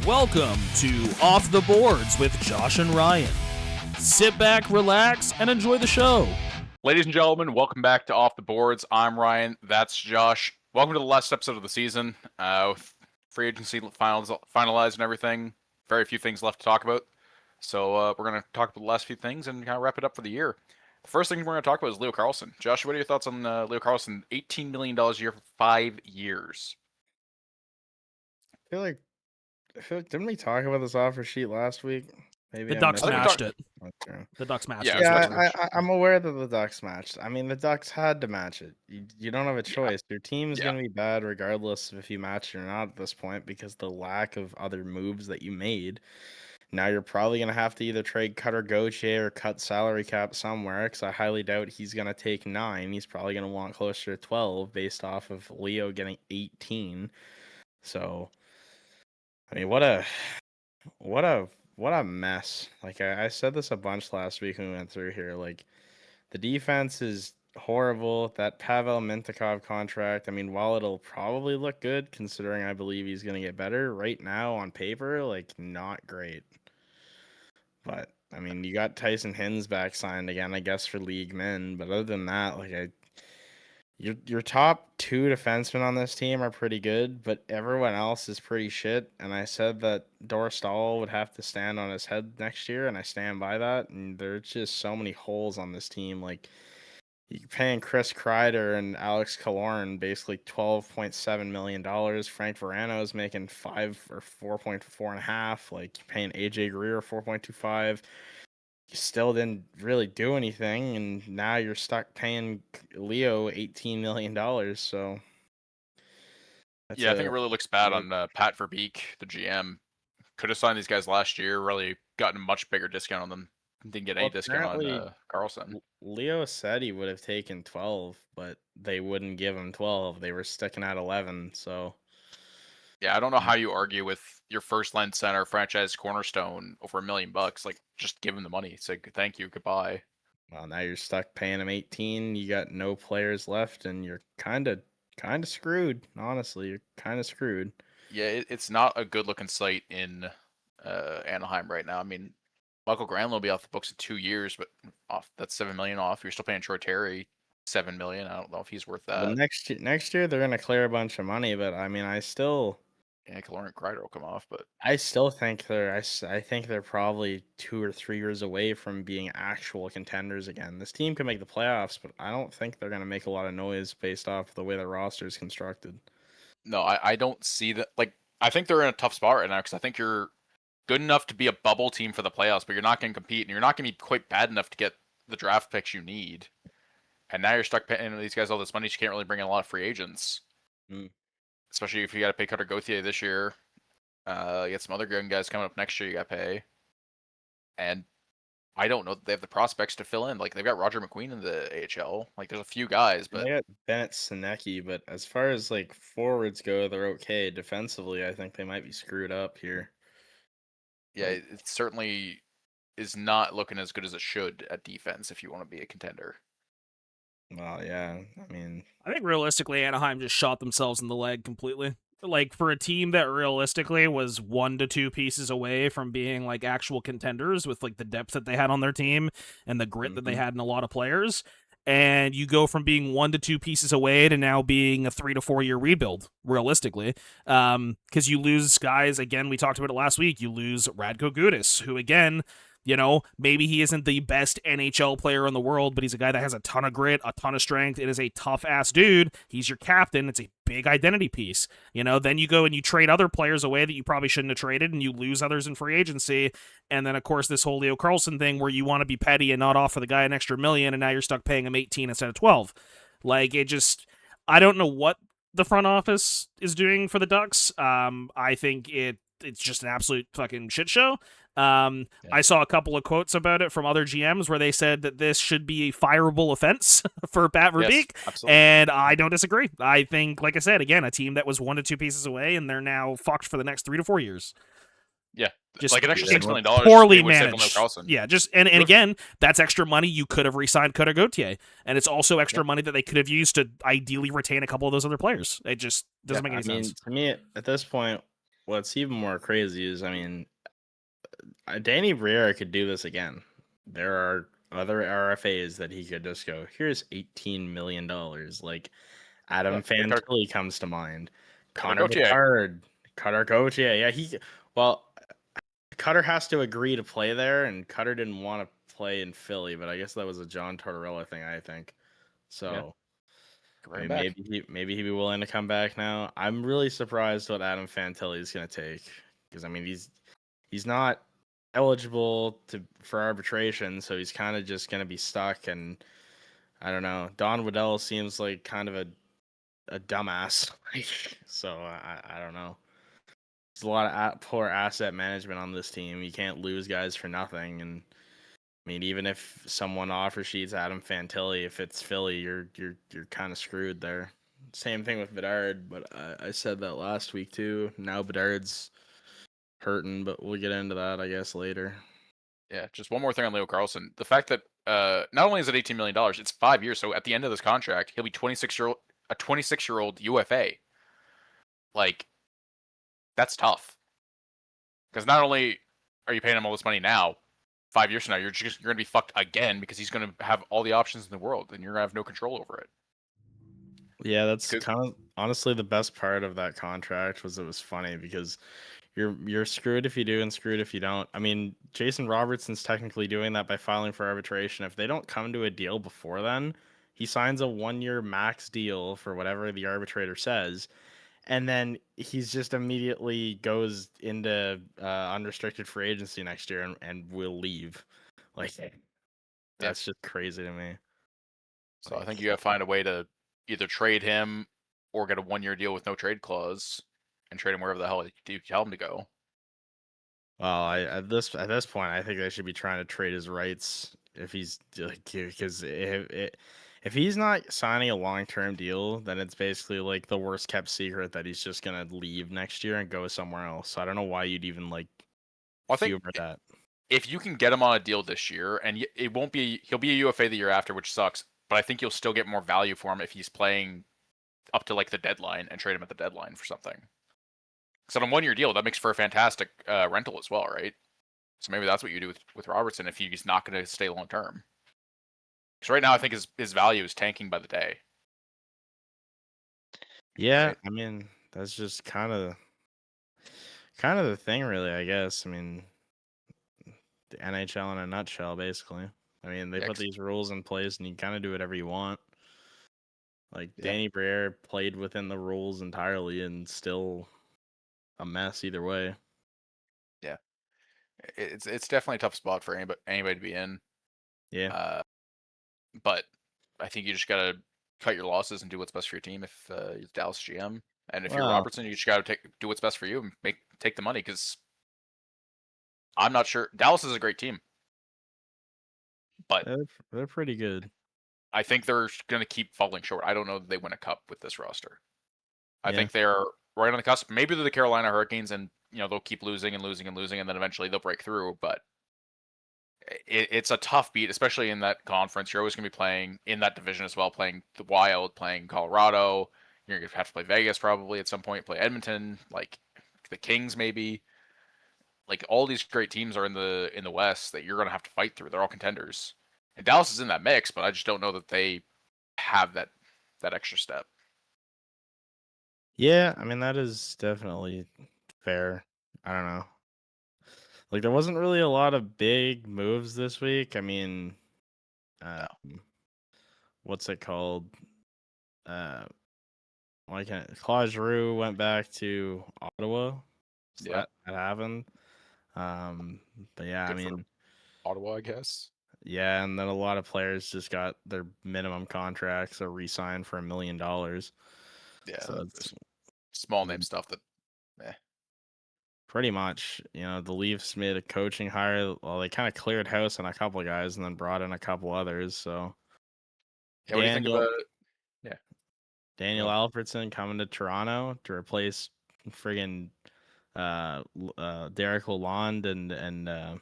Welcome to Off the Boards with Josh and Ryan. Sit back, relax, and enjoy the show. Ladies and gentlemen, welcome back to Off the Boards. I'm Ryan. That's Josh. Welcome to the last episode of the season. With free agency finalized and everything, very few things left to talk about. So we're going to talk about the last few things and kind of wrap it up for the year. The first thing we're going to talk about is Leo Carlsson. Josh, what are your thoughts on Leo Carlsson? $18 million a year for 5 years. I feel like didn't we talk about this offer sheet last week? Maybe The Ducks matched it. Okay. The Ducks matched Yeah, it. Yeah, I'm aware that the Ducks matched. I mean, the Ducks had to match it. You don't have a choice. Your team's Yeah. going to be bad regardless of if you match it or not at this point because the lack of other moves that you made. Now you're probably going to have to either trade Cutter Gauthier or cut salary cap somewhere because I highly doubt he's going to take 9. He's probably going to want closer to 12 based off of Leo getting 18. So, I mean, what a mess. Like I said this a bunch last week when we went through here. Like the defense is horrible. That Pavel Mintyukov contract, I mean, while it'll probably look good considering I believe he's gonna get better, right now on paper, like not great. But I mean, you got Tyson Hins back signed again, I guess, for league men. But other than that, your top 2 defensemen on this team are pretty good, but everyone else is pretty shit. And I said that Dorstall would have to stand on his head next year, and I stand by that. And there's just so many holes on this team. Like you're paying Chris Kreider and Alex Killorn basically $12.7 million. Frank Verano is making 5 or 4.4.5. Like you're paying AJ Greer 4.25. You still didn't really do anything, and now you're stuck paying Leo $18 million. So, I think it really looks bad on Pat Verbeek, the GM. Could have signed these guys last year, really gotten a much bigger discount on them. Didn't get any discount on Carlsson. Leo said he would have taken 12, but they wouldn't give him 12. They were sticking at 11, so... Yeah, I don't know how you argue with your first line center, franchise cornerstone, over $1 million. Like, just give him the money. Say thank you, goodbye. Well, now you're stuck paying him 18. You got no players left, and you're kind of screwed. Honestly, you're kind of screwed. Yeah, it's not a good looking sight in Anaheim right now. I mean, Michael Granlund will be off the books in 2 years, but that's $7 million off. You're still paying Troy Terry $7 million. I don't know if he's worth that. Well, next year they're gonna clear a bunch of money, but I mean, Yeah, Killorn and Kreider will come off, but I still think I think they're probably 2 or 3 years away from being actual contenders again. This team can make the playoffs, but I don't think they're gonna make a lot of noise based off the way the roster is constructed. No, I don't see that. Like, I think they're in a tough spot right now because I think you're good enough to be a bubble team for the playoffs, but you're not going to compete, and you're not going to be quite bad enough to get the draft picks you need. And now you're stuck paying these guys all this money. You can't really bring in a lot of free agents, especially if you got to pay Cutter Gauthier this year. You got some other good guys coming up next year you got to pay. And I don't know that they have the prospects to fill in. Like, they've got Roger McQueen in the AHL. Like, there's a few guys, but... They got Bennett Sinecki, but as far as, like, forwards go, they're okay. Defensively, I think they might be screwed up here. Yeah, it certainly is not looking as good as it should at defense if you want to be a contender. Well, yeah, I mean... I think realistically, Anaheim just shot themselves in the leg completely. Like, for a team that realistically was 1 to 2 pieces away from being, like, actual contenders with, like, the depth that they had on their team and the grit that they had in a lot of players, and you go from being 1 to 2 pieces away to now being a 3 to 4 year rebuild, realistically. Because you lose guys, again, we talked about it last week, you lose Radko Gudas, who, again... You know, maybe he isn't the best NHL player in the world, but he's a guy that has a ton of grit, a ton of strength. It is a tough-ass dude. He's your captain. It's a big identity piece. You know, then you go and you trade other players away that you probably shouldn't have traded, and you lose others in free agency. And then, of course, this whole Leo Carlsson thing where you want to be petty and not offer the guy an extra $1 million, and now you're stuck paying him 18 instead of 12. Like, it just... I don't know what the front office is doing for the Ducks. I think it's just an absolute fucking shit show. I saw a couple of quotes about it from other GMs where they said that this should be a fireable offense for Pat Verbeek, and I don't disagree. I think, like I said, again, a team that was 1 to 2 pieces away, and they're now fucked for the next 3 to 4 years. Yeah, just like an extra $6 million. Poorly managed. Yeah, just and again, that's extra money you could have re-signed Cutter Gauthier, and it's also extra money that they could have used to ideally retain a couple of those other players. It just doesn't make any sense. To me, at this point, what's even more crazy is, I mean, Danny Briere could do this again. There are other RFAs that he could just go, here's $18 million. Like Yeah, Adam like Cutter, Fantilli comes to mind. Cutter Connor Gauthier. Bedard, Cutter Gauthier. Yeah, well, Cutter has to agree to play there, and Cutter didn't want to play in Philly, but I guess that was a John Tortorella thing, I think. Yeah, So I bring him mean, back. maybe he'd be willing to come back now. I'm really surprised what Adam Fantilli is going to take, because I mean he's not eligible for arbitration, so he's kind of just going to be stuck. And I don't know. Don Waddell seems like kind of a dumbass, so I don't know. There's a lot of poor asset management on this team. You can't lose guys for nothing, and I mean, even if someone offer sheets Adam Fantilli, if it's Philly, you're kind of screwed there. Same thing with Bedard, but I said that last week too. Now Bedard's hurting, but we'll get into that, I guess, later. Yeah, just one more thing on Leo Carlson. The fact that not only is it $18 million, it's 5 years. So at the end of this contract, he'll be 26-year-old UFA. Like, that's tough. Because not only are you paying him all this money now, 5 years from now, you're gonna be fucked again because he's gonna have all the options in the world and you're gonna have no control over it. Yeah, that's kind of honestly the best part of that contract was it was funny because you're screwed if you do and screwed if you don't. I mean, Jason Robertson's technically doing that by filing for arbitration. If they don't come to a deal before then, he signs a 1-year max deal for whatever the arbitrator says, and then he's just immediately goes into unrestricted free agency next year and will leave. Like that's just crazy to me. So I think you have to find a way to either trade him or get a 1-year deal with no trade clause and trade him wherever the hell you tell him to go. Well, at this point, I think they should be trying to trade his rights if he's like because if he's not signing a long-term deal, then it's basically like the worst kept secret that he's just gonna leave next year and go somewhere else. So I don't know why you'd even like Well, I think humor that. if you can get him on a deal this year, and he'll be a UFA the year after, which sucks. But I think you'll still get more value for him if he's playing up to like the deadline and trade him at the deadline for something. Because on a 1-year deal, that makes for a fantastic rental as well, right? So maybe that's what you do with Robertson if he's not going to stay long term. Because right now, I think his value is tanking by the day. Yeah, Right? I mean that's just kind of the thing, really. I guess. I mean, the NHL in a nutshell, basically. I mean, they put these rules in place, and you kind of do whatever you want. Like Danny Briere played within the rules entirely, and still a mess either way. Yeah, it's definitely a tough spot for anybody to be in. Yeah. But I think you just gotta cut your losses and do what's best for your team. If you're Dallas GM, and if you're Well, Robertson, you just gotta do what's best for you and take the money. Because I'm not sure Dallas is a great team, but they're pretty good. I think they're gonna keep falling short. I don't know that they win a cup with this roster. I Yeah. think they're right on the cusp. Maybe they're the Carolina Hurricanes, and they'll keep losing and losing and losing, and then eventually they'll break through. But it's a tough beat, especially in that conference. You're always going to be playing in that division as well, playing the Wild, playing Colorado. You're going to have to play Vegas probably at some point, play Edmonton, like the Kings maybe. Like all these great teams are in the West that you're going to have to fight through. They're all contenders. And Dallas is in that mix, but I just don't know that they have that extra step. Yeah, I mean that is definitely fair. I don't know. Like there wasn't really a lot of big moves this week. I mean, what's it called? Why can't Claude Giroux went back to Ottawa? So Yeah. that happened. But yeah, Good I mean, for Ottawa, I guess. yeah, and then a lot of players just got their minimum contracts or re-signed for $1 million. Yeah, So it's small name stuff that. pretty much, the Leafs made a coaching hire. Well, they kind of cleared house on a couple of guys and then brought in a couple others. So Yeah, what do you think about? Yeah, Daniel Alfredson coming to Toronto to replace friggin' Derek Lalonde and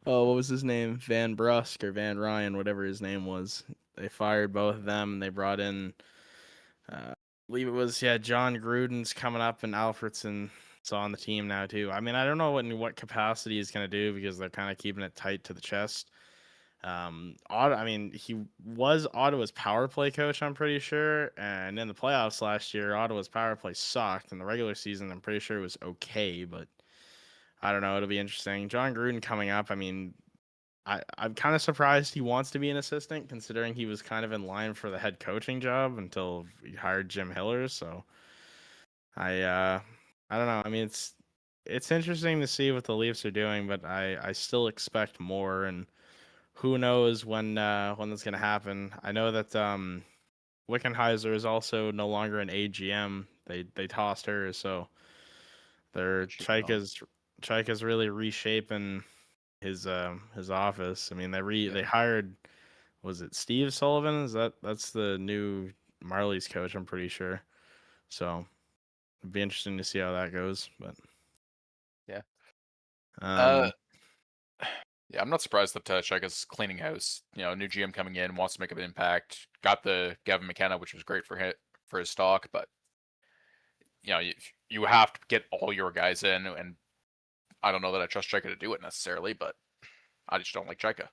what was his name? Van Brusk or Van Ryan, whatever his name was. They fired both of them. They brought in, I believe it was John Gruden's coming up and Alfredson. So on the team now too. I mean, I don't know what capacity he's gonna do because they're kind of keeping it tight to the chest. I mean, he was Ottawa's power play coach, I'm pretty sure, and in the playoffs last year, Ottawa's power play sucked. In the regular season, I'm pretty sure it was okay, but I don't know. It'll be interesting. John Gruden coming up. I mean, I'm kind of surprised he wants to be an assistant, considering he was kind of in line for the head coaching job until he hired Jim Hiller. So I don't know. I mean, it's interesting to see what the Leafs are doing, but I still expect more, and who knows when that's gonna happen. I know that Wickenheiser is also no longer an AGM. They tossed her, so they're She moved on. Chaika's really reshaping his office. I mean, they Yeah. hired, was it Steve Sullivan? That's the new Marlies coach, I'm pretty sure. So it'd be interesting to see how that goes. But Yeah. um Yeah, I'm not surprised that Cheka's cleaning house. You know, new GM coming in, wants to make an impact. Got the Gavin McKenna, which was great for his stock, but you know, you have to get all your guys in, and I don't know that I trust Cheka to do it necessarily, but I just don't like Cheka.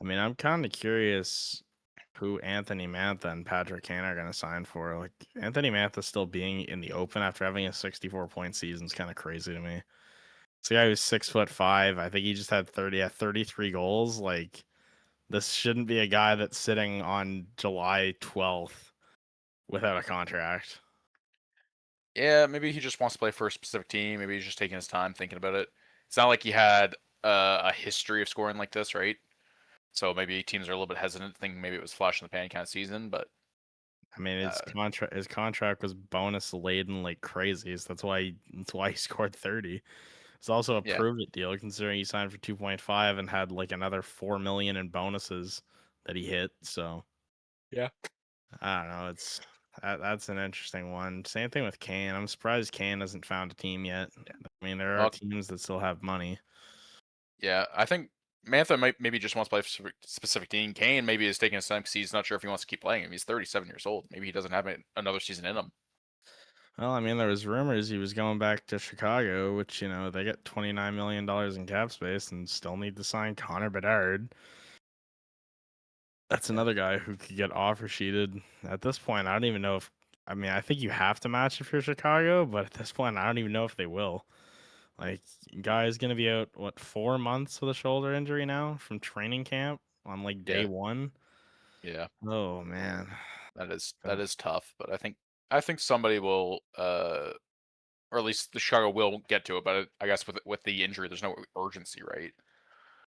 I mean, I'm kind of curious who Anthony Mantha and Patrick Kane are going to sign for. Like, Anthony Mantha still being in the open after having a 64-point season is kind of crazy to me. This guy who's 6'5". I think he just had 33 goals. Like, this shouldn't be a guy that's sitting on July 12th without a contract. Yeah, maybe he just wants to play for a specific team. Maybe he's just taking his time thinking about it. It's not like he had a history of scoring like this, right? So maybe teams are a little bit hesitant, thinking maybe it was flash in the pan kind of season. But I mean, uh, his contract was bonus laden like crazy. So that's why he scored 30. It's also a yeah, prove it deal considering he signed for 2.5 and had like another 4 million in bonuses that he hit. So yeah, I don't know. That's an interesting one. Same thing with Kane. I'm surprised Kane hasn't found a team yet. I mean, there are well, teams that still have money. yeah. I think Mantha might maybe just wants to play for a specific team. Kane maybe is taking his time because he's not sure if he wants to keep playing him. He's 37 years old. Maybe he doesn't have another season in him. Well, I mean, there was rumors he was going back to Chicago, which, they get $29 million in cap space and still need to sign Connor Bedard. That's Yeah, another guy who could get offer sheeted. At this point, I don't even know if. I mean, I think you have to match if you're Chicago, but at this point, I don't even know if they will. Like, guy's gonna be out 4 months with a shoulder injury now from training camp on like day yeah, one. yeah. Oh man. That is tough. But I think somebody will, or at least the Chicago will get to it. But I guess with the injury, there's no urgency, right?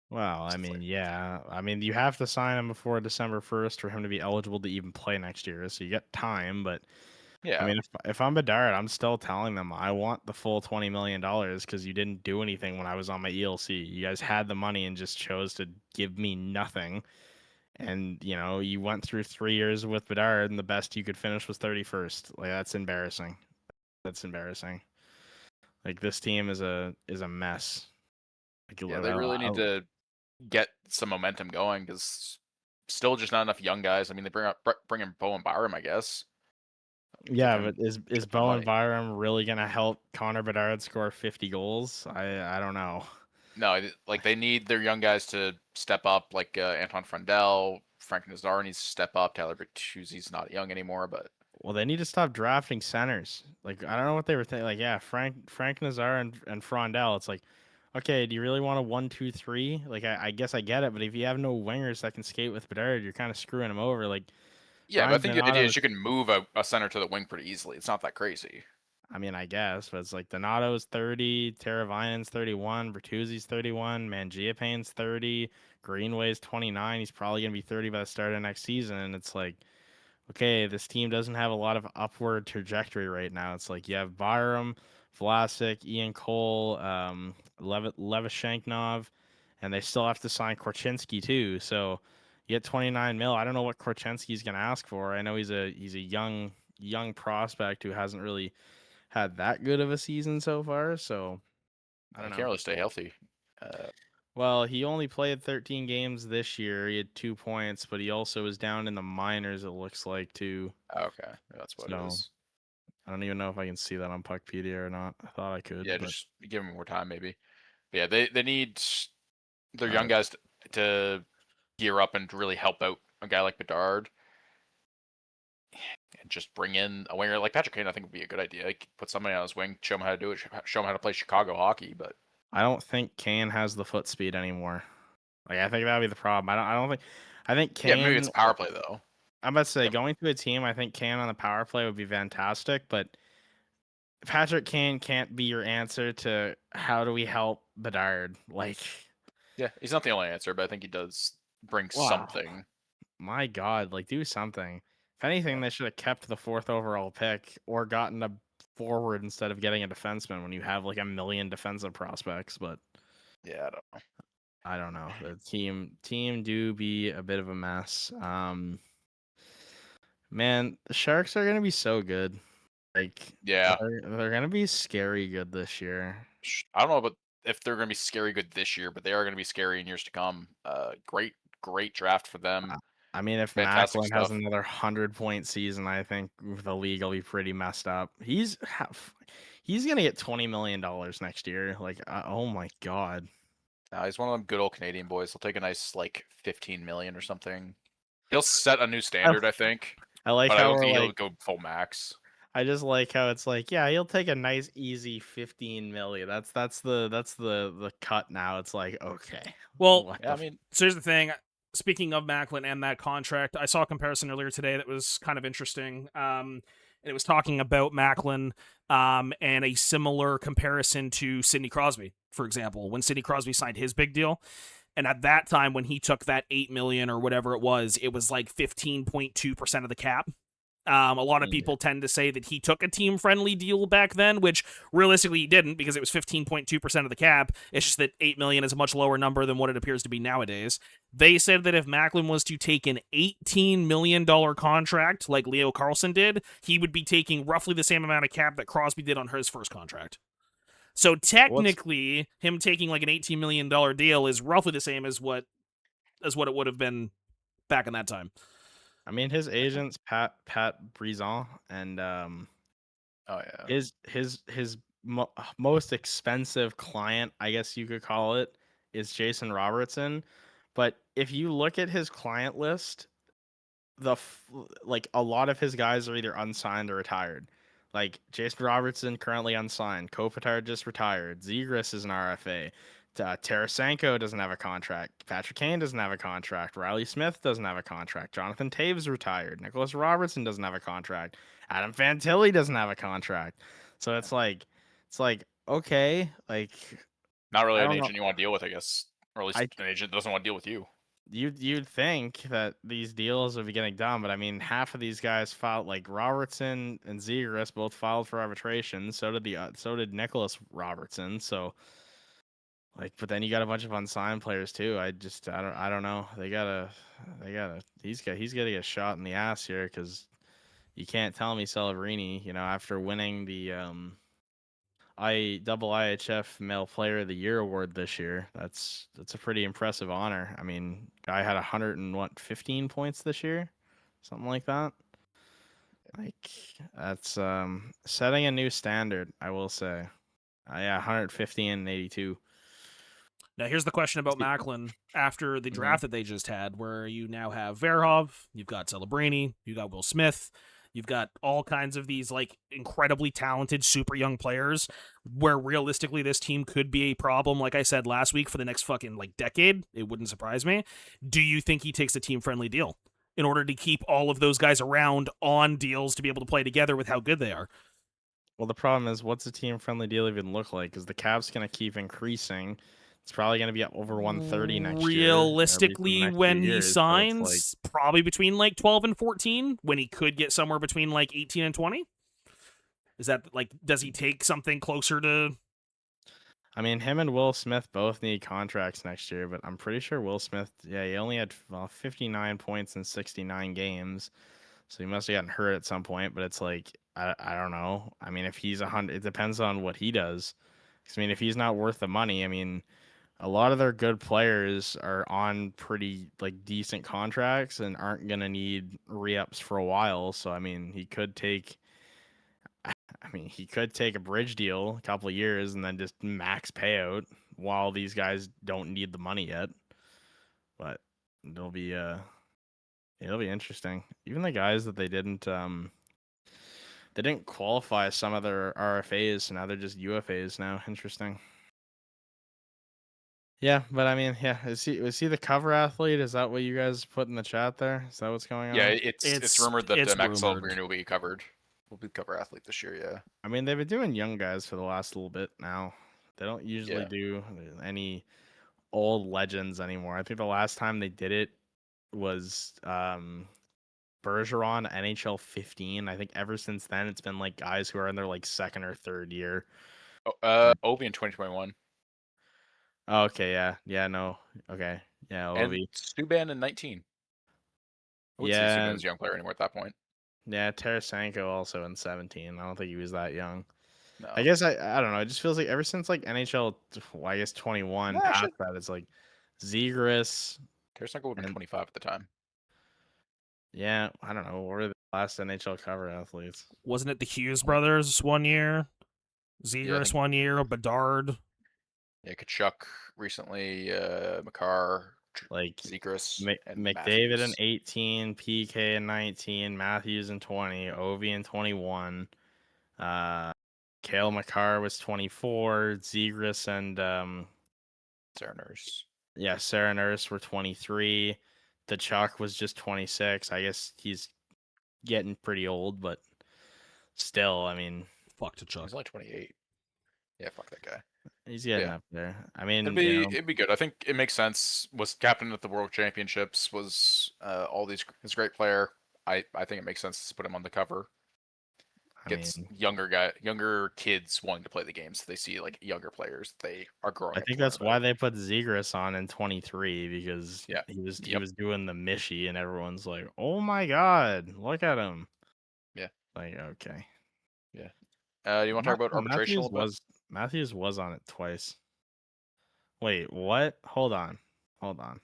Well, I So it's mean, like, yeah. I mean, you have to sign him before December 1st for him to be eligible to even play next year. So you get time, but I yeah, mean, if I'm Bedard, I'm still telling them I want the full $20 million because you didn't do anything when I was on my ELC. You guys had the money and just chose to give me nothing. And you went through 3 years with Bedard, and the best you could finish was 31st. Like, that's embarrassing. That's embarrassing. Like, this team is a mess. Like, yeah. They really need to get some momentum going because still just not enough young guys. I mean, they bring in Bowen Byram, I guess. Give yeah, but him is shit ton of Bowen money. Byram really gonna help Connor Bedard score 50 goals? I don't know. No, like they need their young guys to step up, like Anton Frundell, Frank Nazar needs to step up. Tyler Bertuzzi's not young anymore, but Well, they need to stop drafting centers. Like, I don't know what they were thinking. Like, yeah, Frank Nazar and Frondell. It's like, okay, do you really want a 1-2-3? Like, I guess I get it, but if you have no wingers that can skate with Bedard, you're kind of screwing him over. Like, yeah, but I Ryan think the idea is Donato's. you can move a center to the wing pretty easily. It's not that crazy. I mean, I guess, but it's like Donato's 30, Teravainen's 31, Bertuzzi's 31, Mangiapane's 30, Greenway's 29. He's probably gonna be 30 by the start of next season, and it's like, okay, this team doesn't have a lot of upward trajectory right now. It's like you have Byram, Vlasic, Ian Cole, Levashenkov, and they still have to sign Korchinski too. So you get 29 mil. I don't know what Korchinski's going to ask for. I know he's a young prospect who hasn't really had that good of a season so far. So I He don't can't know. really stay healthy. Uh, Well, he only played 13 games this year. He had 2 points, but he also was down in the minors, it looks like, too. okay, that's what it So is. I don't even know if I can see that on Puckpedia or not. I thought I could. Yeah, but... just give him more time, maybe. But yeah, they need their All young right. guys to gear up and really help out a guy like Bedard. And just bring in a winger like Patrick Kane. I think would be a good idea. Like, put somebody on his wing, show him how to do it, show him how to play Chicago hockey. But I don't think Kane has the foot speed anymore. Like I think that'd be the problem. I don't think. I think yeah, maybe Kane. it's a power play though. I'm about to say Yeah. going to a team. I think Kane on the power play would be fantastic, but Patrick Kane can't be your answer to how do we help Bedard. Like, Yeah, he's not the only answer, but I think he does bring wow, something. my God, like do something. If anything, Yeah. they should have kept the 4th overall pick or gotten a forward instead of getting a defenseman when you have like a million defensive prospects. But Yeah, I don't know. I don't know. The team do be a bit of a mess. Man, the Sharks are gonna be so good. Like, Yeah, they're gonna be scary good this year. I don't know about if they're going to be scary good this year, but they are going to be scary in years to come. Great draft for them. I mean, if Fantastic Macklin has stuff. another 100-point season, I think the league will be pretty messed up. He's gonna get $20 million next year. Like, oh my God. He's one of them good old Canadian boys. He'll take a nice like 15 million or something. He'll set a new standard, I think, I like but I how don't we're think he'll like. go full max. I just like how it's like, yeah, he'll take a nice easy 15 million. That's the cut now. It's like, okay. Well, What Yeah, I mean, so here's the thing. Speaking of Macklin and that contract, I saw a comparison earlier today that was kind of interesting. And it was talking about Macklin and a similar comparison to Sidney Crosby, for example, when Sidney Crosby signed his big deal. And at that time, when he took that $8 million or whatever it was like 15.2% of the cap. A lot of people tend to say that he took a team-friendly deal back then, which realistically he didn't because it was 15.2% of the cap. It's just that $8 million is a much lower number than what it appears to be nowadays. They said that if Macklin was to take an $18 million contract like Leo Carlson did, he would be taking roughly the same amount of cap that Crosby did on his first contract. So technically, him taking like an $18 million deal is roughly the same as what it would have been back in that time. I mean, his agent's Pat Brisson, and oh yeah, his most expensive client, I guess you could call it, is Jason Robertson. But if you look at his client list, like a lot of his guys are either unsigned or retired. Like Jason Robertson currently unsigned. Kopitar just retired. Zegras is an RFA. Tarasenko doesn't have a contract. Patrick Kane doesn't have a contract. Riley Smith doesn't have a contract. Jonathan Taves retired. Nicholas Robertson doesn't have a contract. Adam Fantilli doesn't have a contract. So it's like okay, like not really I an don't know. agent you want to deal with, I guess, or at least an agent that doesn't want to deal with you. You'd think that these deals would be getting done, but I mean, half of these guys filed, like Robertson and Zegras both filed for arbitration. So did Nicholas Robertson. So, like, but then you got a bunch of unsigned players too. I don't know. He's got to get shot in the ass here because you can't tell me Celebrini, after winning the IHF Male Player of the Year award this year. That's a pretty impressive honor. I mean, guy had 15 points this year, something like that. Like that's setting a new standard, I will say. Yeah, 115 and 82. Now, here's the question about Macklin after the draft that they just had, where you now have Verhov, you've got Celebrini, you got Will Smith, you've got all kinds of these like incredibly talented, super young players, where realistically this team could be a problem, like I said last week, for the next fucking like decade. It wouldn't surprise me. Do you think he takes a team-friendly deal in order to keep all of those guys around on deals to be able to play together with how good they are? Well, the problem is, what's a team-friendly deal even look like? Because the cap's going to keep increasing. It's probably going to be over 130 next year. Realistically, when he signs, so probably between like 12 and 14, when he could get somewhere between like 18 and 20. Is that like, does he take something closer to? I mean, him and Will Smith both need contracts next year, but I'm pretty sure Will Smith, he only had 59 points in 69 games. So he must have gotten hurt at some point, but it's like, I don't know. I mean, if he's 100, it depends on what he does. Because, I mean, if he's not worth the money, I mean, a lot of their good players are on pretty like decent contracts and aren't going to need re-ups for a while. So, I mean, he could take, I mean, he could take a bridge deal a couple of years and then just max payout while these guys don't need the money yet. But it'll be interesting. Even the guys that they didn't qualify as some of their RFAs, so now they're just UFAs now. Interesting. Yeah, but I mean, yeah, was he the cover athlete? Is that what you guys put in the chat there? Is that what's going Yeah, on? it's rumored that it's Maxwell rumored. Green will be covered. Will be cover athlete this year. Yeah. I mean, they've been doing young guys for the last little bit now. They don't usually Yeah. do any old legends anymore. I think the last time they did it was Bergeron NHL 15. I think ever since then it's been like guys who are in their like second or third year. Ovi in 2021 Oh, okay, yeah, no, okay, yeah, and Ovi, Subban in 19. I wouldn't say Subban yeah, was a young player anymore at that point. yeah. Tarasenko also in 17. I don't think he was that young. I No. guess I don't know. It just feels like ever since like NHL, well, I guess 21 Nah, past shit. that, it's like Zegras Tarasenko would have been and 25 at the time. yeah, I don't know. What are the last NHL cover athletes? Wasn't it the Hughes 20. brothers one year? Yeah, I Zegras think. one year, Bedard. Yeah, Kachuk recently, Makar, Like Zegras, and McDavid in Matthews. 18, PK in 19, Matthews in 20, Ovi in 21. Kale McCarr was 24. Zegras and Sarah Nurse. yeah, Sarah Nurse were 23. The Chuck was just 26. I guess he's getting pretty old, but still, I mean, Fuck to Chuck. He's only 28. Yeah, fuck that guy. he's getting Yeah. up there. I mean, It'd be good. I think it makes sense. Was captain at the World Championships. Was all these. He's a great player. I think it makes sense to put him on the cover. I Gets mean, younger kids wanting to play the game, so they see like younger players they are growing I up to think learn that's why about. they put Zegras on in 23 because Yeah. he Yep. was doing the Mishy and everyone's like, "Oh my god, look at him." Yeah. Like, okay. Yeah. You want to talk about arbitration a little bit? Matthews was on it twice. Wait, what? Hold on. Hold on.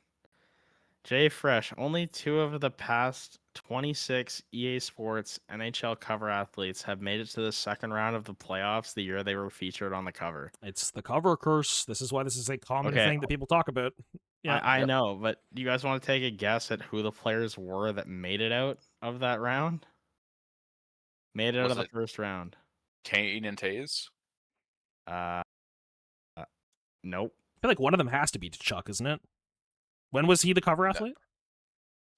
Jay Fresh, only 2 of the past 26 EA Sports NHL cover athletes have made it to the second round of the playoffs the year they were featured on the cover. It's the cover curse. This is why this is a common Okay, thing that people talk about. Yeah. I Yep. know, but do you guys want to take a guess at who the players were that made it out of that round? Made it out Was of the it first round. Kane and Tays? Uh, nope. I feel like one of them has to be Chuck, isn't it? When was he the cover No. athlete?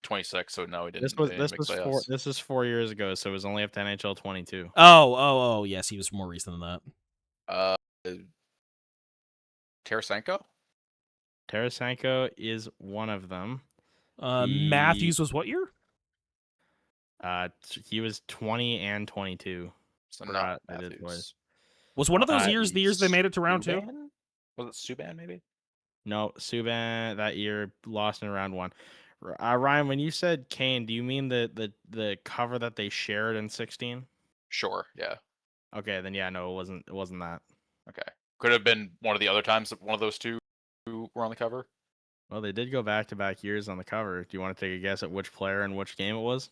26. So no, he This didn't. was They didn't this make was four playoffs. this is 4 years ago, so it was only up to NHL 22. Oh, yes, he was more recent than that. Uh, Tarasenko. Tarasenko is one of them. Matthews was what year? He was 20 and 22. So not Forgot they did twice. Matthews. Was one of those years the years they made it to round 2? Subban? Was it Subban maybe? No, Subban that year lost in round 1. Ryan, when you said Kane, do you mean the cover that they shared in 16? Sure. Yeah. Okay, then yeah, no, it wasn't that. Okay. Could have been one of the other times that one of those two were on the cover. Well, they did go back-to-back years on the cover. Do you want to take a guess at which player and which game it was?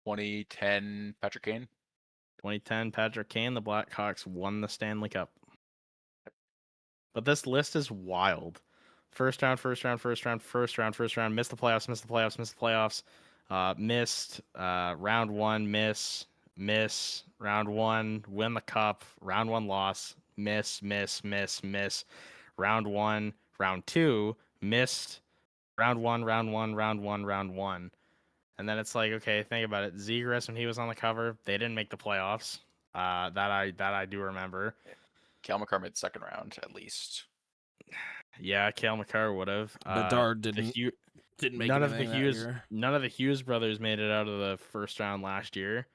2010 Patrick Kane. 2010 Patrick Kane, the Blackhawks won the Stanley Cup. But this list is wild. First round, first round, first round, first round, first round, missed the playoffs, missed the playoffs, missed the playoffs, missed round 1, miss, round 1, win the cup, round 1 loss, miss, round 1, round 2, missed, round 1, round 1, round 1, round 1. And then it's like, okay, think about it. Zegras, when he was on the cover, they didn't make the playoffs. That I do remember. Cal McCarr made second round at least. Yeah, Cale Makar would have. Bedard didn't make None of the anything that Hughes year. none of the Hughes brothers made it out of the first round last year,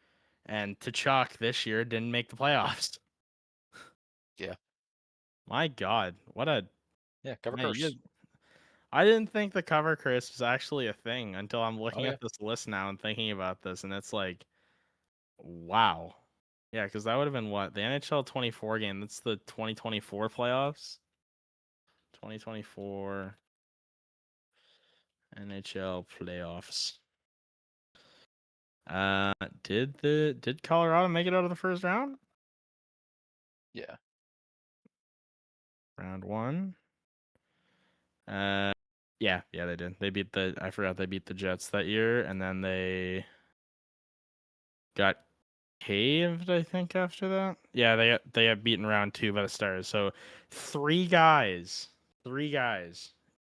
and T'Chak this year didn't make the playoffs. Yeah. My God, what a Yeah. Cover man! curse. I didn't think the cover curse was actually a thing until I'm Oh looking yeah. at this list now and thinking about this, and it's like, wow. Yeah, because that would have been what the NHL 24 game. That's the 2024 playoffs. 2024 NHL playoffs. Did Colorado make it out of the first round? Yeah. Round 1. Yeah, they did. They beat I forgot they beat the Jets that year, and then they got caved, I think, after that. Yeah, they got beaten round 2 by the Stars. So 3 guys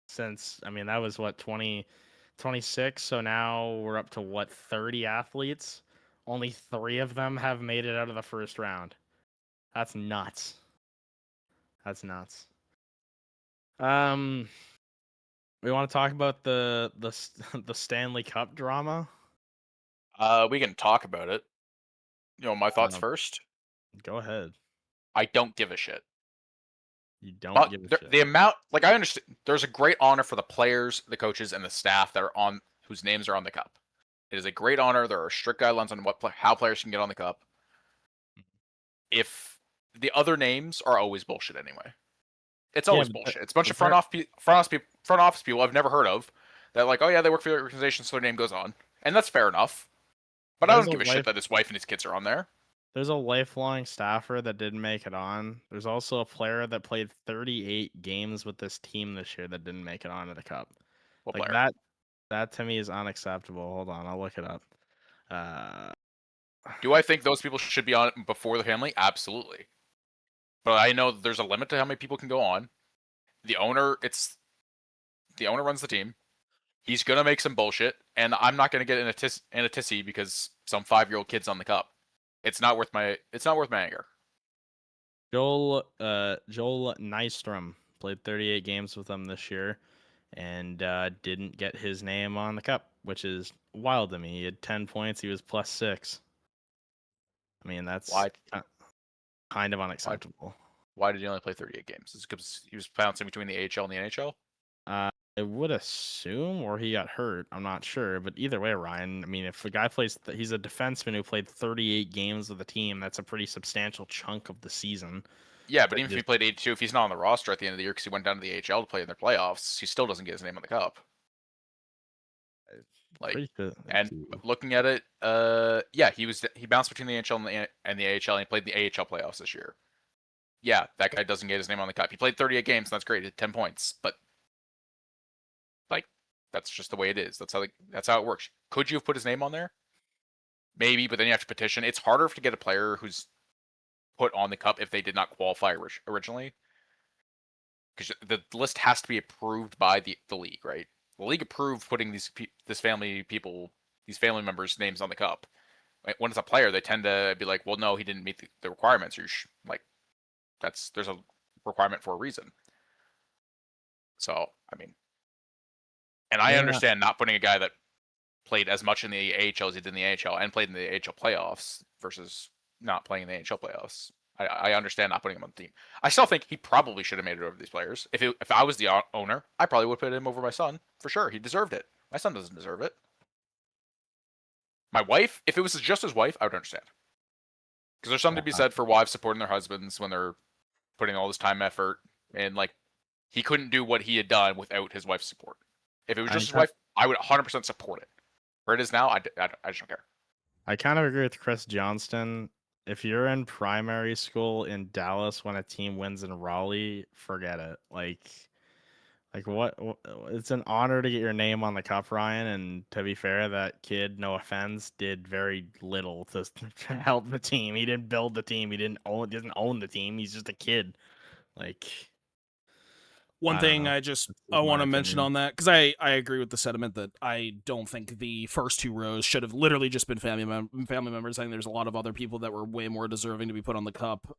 since, I mean, that was what, 2026. So now we're up to what, 30 athletes. Only 3 of them have made it out of the first round. That's nuts. We want to talk about the the Stanley Cup drama. We can talk about it. My thoughts first. Go ahead. I don't give a shit. You don't But give a shit. the amount, like, I understand, there's a great honor for the players, the coaches, and the staff that are on, whose names are on the cup. It is a great honor. There are strict guidelines on how players can get on the cup. If the other names are always bullshit anyway. It's always bullshit. It's a bunch of front office people I've never heard of that, like, oh yeah, they work for the organization, so their name goes on, and that's fair enough. But I don't give a shit that his wife and his kids are on there. There's a lifelong staffer that didn't make it on. There's also a player that played 38 games with this team this year that didn't make it onto the cup. What Like player? that to me is unacceptable. Hold on, I'll look it up. Do I think those people should be on it before the family? Absolutely. But I know there's a limit to how many people can go on. The owner runs the team. He's gonna make some bullshit, and I'm not gonna get in a tissy because some 5-year-old kid's on the cup. It's not worth my anger. Joel Nystrom played 38 games with them this year, and didn't get his name on the cup, which is wild to me. He had 10 points. He was +6. I mean, that's kind of unacceptable. Why did he only play 38 games? Is it because he was bouncing between the AHL and the NHL? I would assume, or he got hurt. I'm not sure, but either way, Ryan. I mean, if a guy he's a defenseman who played 38 games with the team. That's a pretty substantial chunk of the season. Yeah, but even if he played 82, if he's not on the roster at the end of the year because he went down to the AHL to play in their playoffs, he still doesn't get his name on the cup. Like, and looking at it, yeah, he bounced between the NHL and the AHL, and he played the AHL playoffs this year. Yeah, that guy doesn't get his name on the cup. He played 38 games, and that's great. He had 10 points, but like, that's just the way it is. That's how it works. Could you have put his name on there? Maybe, but then you have to petition. It's harder to get a player who's put on the cup if they did not qualify originally, because the list has to be approved by the league, right? The league approved putting these family members' names on the cup. When it's a player, they tend to be like, well, no, he didn't meet the requirements. Or there's a requirement for a reason. So, I mean, and I understand not putting a guy that played as much in the AHL as he did in the AHL and played in the AHL playoffs versus not playing in the AHL playoffs. I understand not putting him on the team. I still think he probably should have made it over these players. If I was the owner, I probably would put him over my son for sure. He deserved it. My son doesn't deserve it. My wife, if it was just his wife, I would understand. Because there's something to be said for wives supporting their husbands when they're putting all this time, effort, and like, he couldn't do what he had done without his wife's support. If it was just his wife, I would 100% support it. Where it is now, I just don't care. I kind of agree with Chris Johnston. If you're in primary school in Dallas when a team wins in Raleigh, forget it. Like what? It's an honor to get your name on the cup, Ryan. And to be fair, that kid, no offense, did very little to help the team. He didn't build the team. He didn't own the team. He's just a kid. Like, one thing I want to mention on that, because I agree with the sentiment that I don't think the first 2 rows should have literally just been family members. I think there's a lot of other people that were way more deserving to be put on the cup.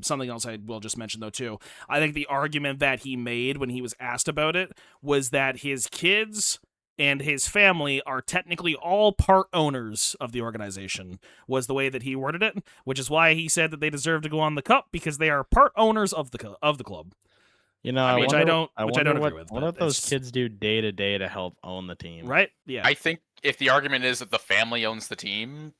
Something else I will just mention, though, too. I think the argument that he made when he was asked about it was that his kids and his family are technically all part owners of the organization, was the way that he worded it, which is why he said that they deserve to go on the cup, because they are part owners of the club. You know, which I don't agree with. What those kids do day to day to help own the team? Right? Yeah. I think if the argument is that the family owns the team,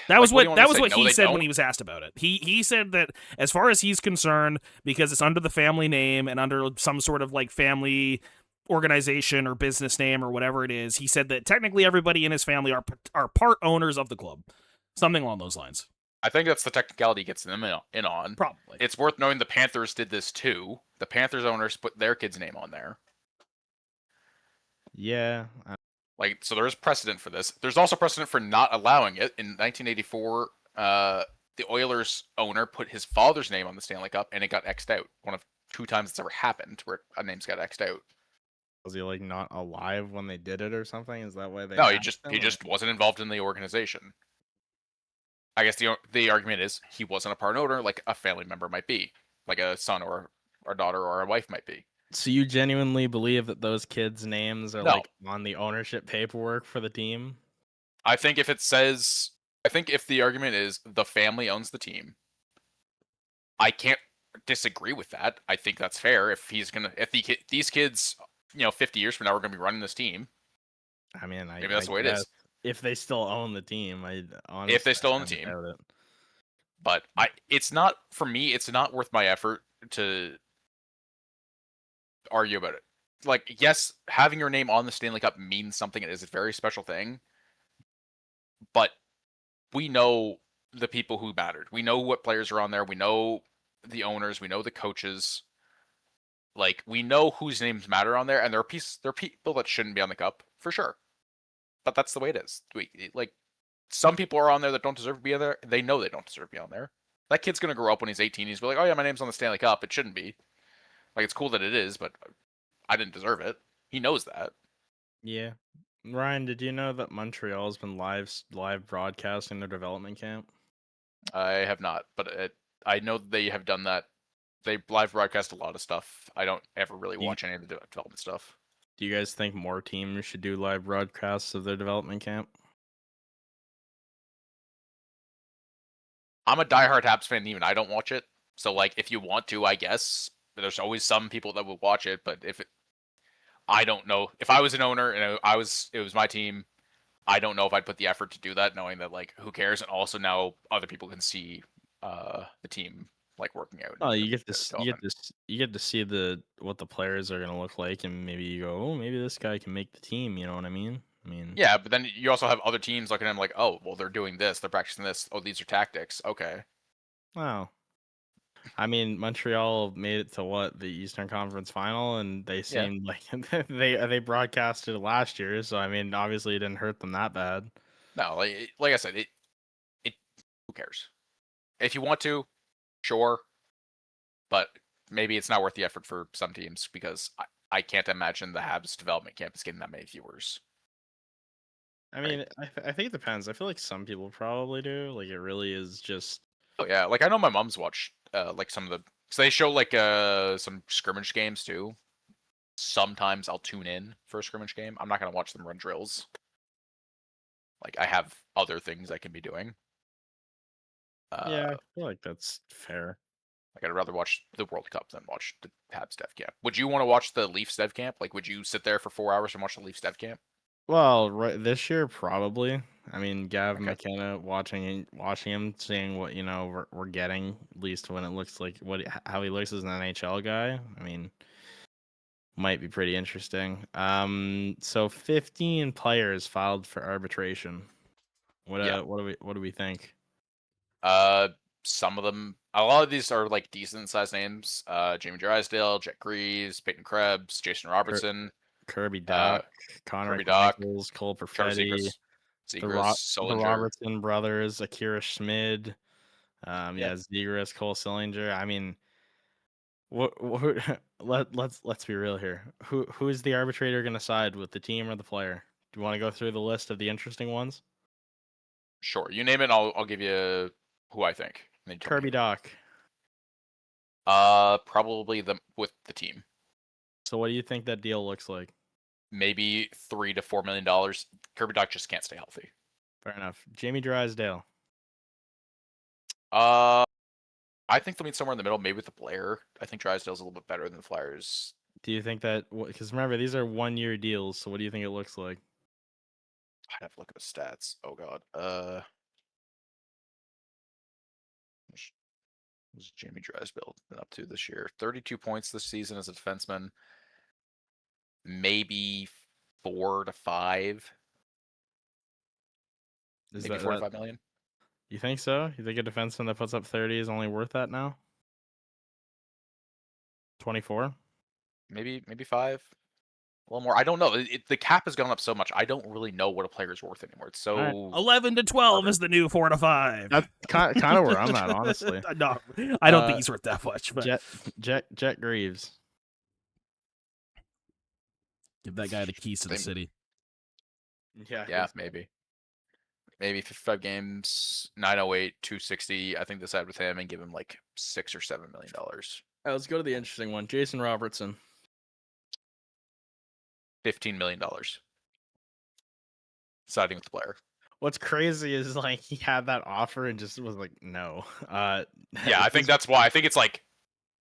that was what he said when he was asked about it. He said that as far as he's concerned, because it's under the family name and under some sort of like family organization or business name or whatever it is, he said that technically everybody in his family are part owners of the club. Something along those lines. I think that's the technicality he gets them in on. Probably. It's worth knowing the Panthers did this too. The Panthers owners put their kid's name on there. Yeah. Like, so there is precedent for this. There's also precedent for not allowing it. In 1984, the Oilers owner put his father's name on the Stanley Cup, and it got X'd out. One of 2 times it's ever happened where a name's got X'd out. Was he like not alive when they did it or something? Is that why they? No, he asked him, or- just wasn't involved in the organization. I guess the argument is he wasn't a part owner, like a family member might be, like a son or a daughter or a wife might be. So you genuinely believe that those kids' names are No. like on the ownership paperwork for the team? I think if the argument is the family owns the team, I can't disagree with that. I think that's fair. If these kids, 50 years from now, are going to be running this team. I mean, Maybe that's the way it guess is. If they still own the team, I honestly, If they still own the kinda team. doubt it. But it's not, for me, it's not worth my effort to argue about it. Like, yes, having your name on the Stanley Cup means something. It is a very special thing. But we know the people who mattered. We know what players are on there. We know the owners. We know the coaches. Like, we know whose names matter on there, and there are people that shouldn't be on the cup for sure. But that's the way it is. Some people are on there that don't deserve to be on there. They know they don't deserve to be on there. That kid's gonna grow up when he's 18. He's be like, "Oh yeah, my name's on the Stanley Cup. It shouldn't be. Like, it's cool that it is, but I didn't deserve it." He knows that. Yeah. Ryan, did you know that Montreal's been live broadcasting their development camp? I have not, but I know they have done that. They live broadcast a lot of stuff. I don't ever really watch any of the development stuff. Do you guys think more teams should do live broadcasts of their development camp? I'm a diehard Habs fan, even I don't watch it. So, like, if you want to, I guess there's always some people that will watch it. But I don't know. If I was an owner and it was my team, I don't know if I'd put the effort to do that, knowing that, like, who cares? And also now other people can see the team like working out. Oh, you get to see what the players are gonna look like, and maybe you go, oh, maybe this guy can make the team. You know what I mean? Yeah, but then you also have other teams looking at them like, oh, well, they're doing this, they're practicing this. Oh, these are tactics. Okay. Wow. I mean, Montreal made it to what, the Eastern Conference Final, and they seemed like they broadcasted it last year. So I mean, obviously, it didn't hurt them that bad. No, like I said, who cares? If you want to, sure, but maybe it's not worth the effort for some teams because I can't imagine the Habs development camp is getting that many viewers. I mean, I think it depends. I feel like some people probably do. Like, it really is just. Oh yeah, like I know my mom's watched like some of the, so they show like some scrimmage games too. Sometimes I'll tune in for a scrimmage game. I'm not gonna watch them run drills. Like, I have other things I can be doing. Yeah, I feel like that's fair. Like, I'd rather watch the World Cup than watch the Habs Dev Camp. Would you want to watch the Leafs Dev Camp? Like, would you sit there for 4 hours and watch the Leafs Dev Camp? Well, right this year probably. I mean, Gav Okay. McKenna, watching him, seeing what we're getting, at least when it looks like how he looks as an NHL guy. I mean, might be pretty interesting. So 15 players filed for arbitration. What do we think? Some of them, a lot of these are like decent sized names. Jamie Drysdale, Jet Greaves, Peyton Krebs, Jason Robertson, Kirby Dach, Connor Kirby Dach, Michaels, Cole Trevor Perfetti, Zegras, the Solinger. Robertson brothers, Akira Schmid, Yeah. Zegras, Cole Sillinger. I mean, let's be real here. Who's the arbitrator going to side with, the team or the player? Do you want to go through the list of the interesting ones? Sure, you name it. I'll give you who I think. Kirby Dach. Probably with the team. So what do you think that deal looks like? Maybe $3 to $4 million. Kirby Dach just can't stay healthy. Fair enough. Jamie Drysdale. I think they'll meet somewhere in the middle, maybe with the Blair. I think Drysdale's a little bit better than the Flyers. Do you think that, because remember, these are 1-year deals, so what do you think it looks like? I'd have to look at the stats. Oh god. What's Jamie Drysdale been up to this year? 32 points this season as a defenseman. Maybe 4 to 5. Maybe 4 to 5 million. You think so? You think a defenseman that puts up 30 is only worth that now? 24? Maybe 5. A little more. I don't know. The cap has gone up so much. I don't really know what a player is worth anymore. It's All right. so 11 to 12 arbitrary. is the new 4 to 5. That's kind of where I'm at, honestly. No, I don't think he's worth that much. But Jet Greaves. give that guy the keys to the Same. city. Yeah, maybe. Maybe 55 games, 908, 260. I think this side with him and give him like $6 or $7 million. All right, let's go to the interesting one. Jason Robertson. $15 million. Siding with the player. What's crazy is like he had that offer and just was like, no. Yeah, I think that's why. I think it's like,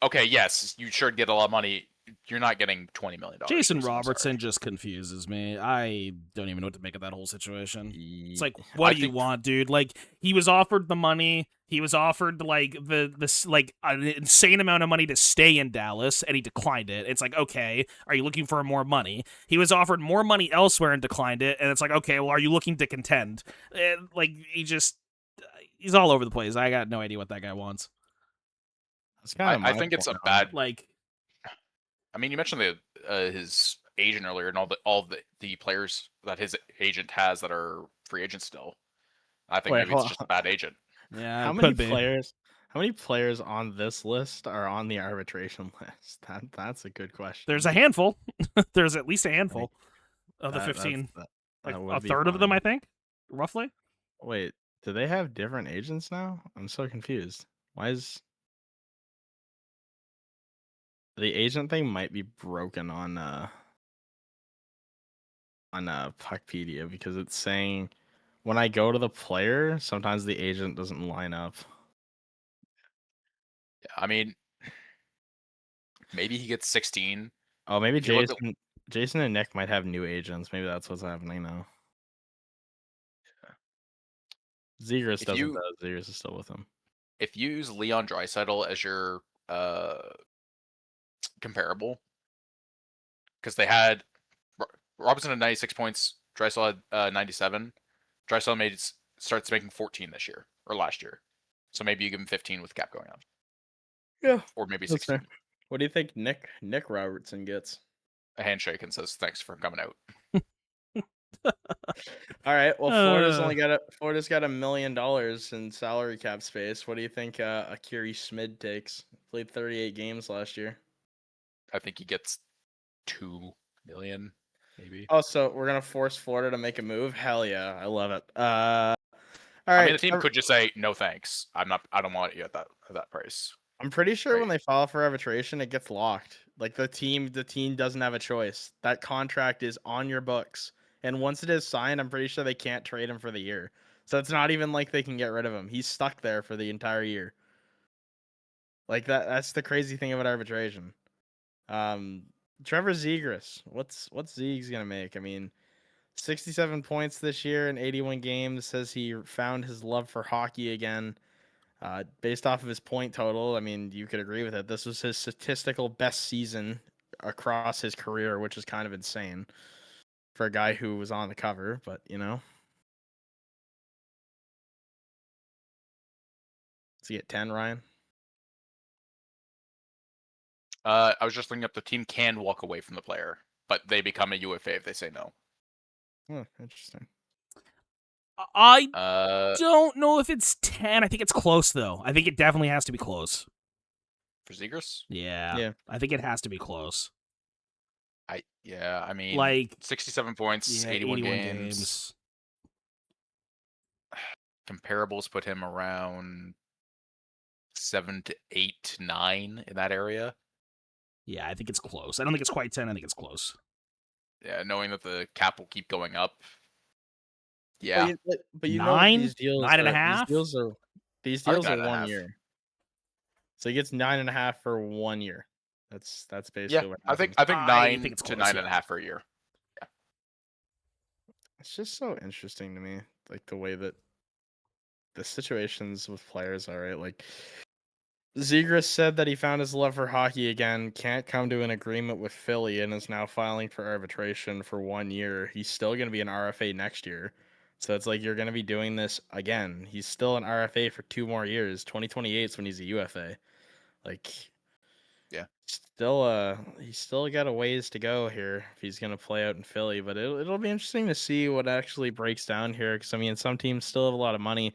okay, yes, you should get a lot of money. You're not getting $20 million. Jason Robertson just confuses me. I don't even know what to make of that whole situation. It's like, what do you want, dude? Like, he was offered the money. He was offered like this like an insane amount of money to stay in Dallas, and he declined it. It's like, okay, are you looking for more money? He was offered more money elsewhere and declined it, and it's like, okay, well, are you looking to contend? And, like, he's all over the place. I got no idea what that guy wants. I think it's a bad. Like, I mean, you mentioned his agent earlier, and all the players that his agent has that are free agents still. I think maybe it's just a bad agent. Yeah, how many players? How many players on this list are on the arbitration list? That's a good question. There's a handful. There's at least a handful of the 15. Like a third of them, I think, roughly. Wait, do they have different agents now? I'm so confused. Why is the agent thing might be broken on Puckpedia because it's saying when I go to the player, sometimes the agent doesn't line up. Yeah, I mean, maybe he gets 16. Oh, maybe Jason and Nick might have new agents. Maybe that's what's happening now. Zegras doesn't though. Zegras is still with him. If you use Leon Draisaitl as your comparable, because they had Robertson had 96 points, Draisaitl had 97. Draisaitl starts making 14 this year or last year, so maybe you give him 15 with cap going on. Yeah, or maybe 16. Fair. What do you think Nick Robertson gets? A handshake and says thanks for coming out. All right. Well, Florida's got $1 million in salary cap space. What do you think Akiri Schmid takes? Played 38 games last year. I think he gets $2 million, maybe. Oh, so we're gonna force Florida to make a move? Hell yeah, I love it. All right. I mean, the team could just say no, thanks. I don't want you at that price. I'm pretty sure when they file for arbitration, it gets locked. Like the team doesn't have a choice. That contract is on your books, and once it is signed, I'm pretty sure they can't trade him for the year. So it's not even like they can get rid of him. He's stuck there for the entire year. Like that's the crazy thing about arbitration. Trevor Zegras, what's Zegs gonna make? I mean, 67 points this year in 81 games. Says he found his love for hockey again. Based off of his point total, I mean, you could agree with it. This was his statistical best season across his career, which is kind of insane for a guy who was on the cover, but you know. Does he get 10, Ryan? I was just looking up. The team can walk away from the player, but they become a UFA if they say no. Oh, interesting. I don't know if it's 10. I think it's close, though. I think it definitely has to be close. For Zegras? Yeah. I think it has to be close. I mean, like 67 points, 81 games. Comparables put him around 7 to 8 to 9 in that area. Yeah, I think it's close. I don't think it's quite 10. I think it's close. Yeah, knowing that the cap will keep going up. Yeah, but you 9? know these deals 9.5? These deals are 1 year. So he gets 9.5 for 1 year. That's basically what happens. I think 9 to 9.5 for a year. Yeah. It's just so interesting to me, like the way that the situations with players are, right? Like Zegras said that he found his love for hockey again, can't come to an agreement with Philly, and is now filing for arbitration for 1 year. He's still going to be an RFA next year. So it's like you're going to be doing this again. He's still an RFA for 2 more years. 2028 is when he's a UFA. Like, Yeah. he's still got a ways to go here if he's going to play out in Philly. But it'll be interesting to see what actually breaks down here. Because I mean, some teams still have a lot of money.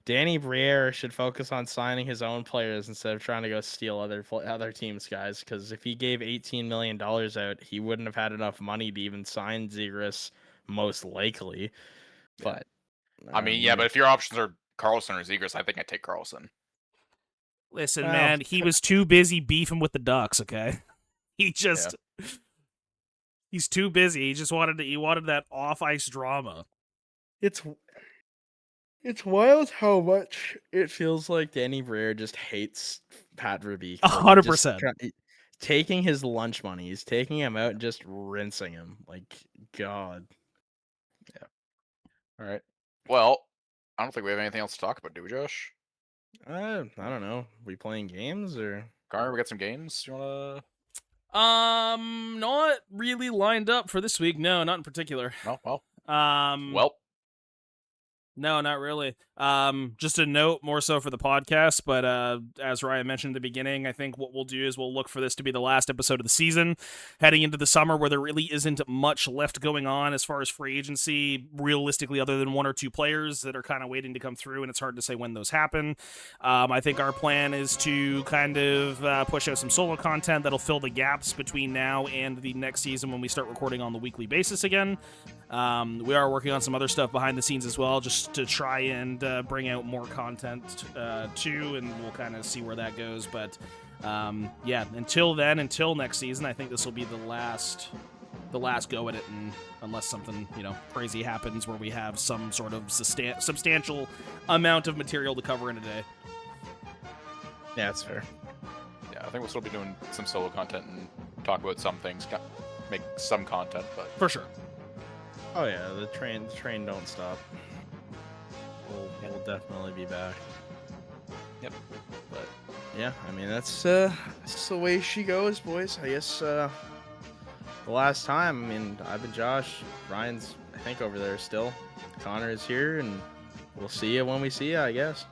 Danny Briere should focus on signing his own players instead of trying to go steal other teams' guys. Because if he gave $18 million out, he wouldn't have had enough money to even sign Zegras, most likely. Yeah. But I mean, yeah, but if your options are Carlson or Zegras, I think I'd take Carlson. Listen, Well, man, he was too busy beefing with the Ducks, okay? He's too busy. He wanted that off-ice drama. it's wild how much it feels like Danny Briere just hates Pat Verbeek. 100%. Taking his lunch money, he's taking him out and just rinsing him. Like, God. Yeah. All right. Well, I don't think we have anything else to talk about, do we, Josh? I don't know. We playing games or? Garner, we got some games. You wanna? Not really lined up for this week. No, not in particular. No. Well. Well, no, not really. Just a note more so for the podcast, but as Ryan mentioned at the beginning, I think what we'll do is we'll look for this to be the last episode of the season, heading into the summer where there really isn't much left going on as far as free agency, realistically, other than 1 or 2 players that are kind of waiting to come through, and it's hard to say when those happen. I think our plan is to kind of push out some solo content that'll fill the gaps between now and the next season when we start recording on the weekly basis again. We are working on some other stuff behind the scenes as well, just to try and bring out more content too, and we'll kind of see where that goes. But yeah, until next season, I think this will be the last go at it, and unless something crazy happens where we have some sort of substantial amount of material to cover in a day. Yeah, that's fair. Yeah, I think we'll still be doing some solo content and talk about some things, make some content, but for sure. Oh yeah, the train don't stop. We'll definitely be back. Yep. But yeah, I mean that's the way she goes, boys. I guess the last time, I mean, I've been Josh. Ryan's I think over there still. Connor is here, and we'll see you when we see you, I guess.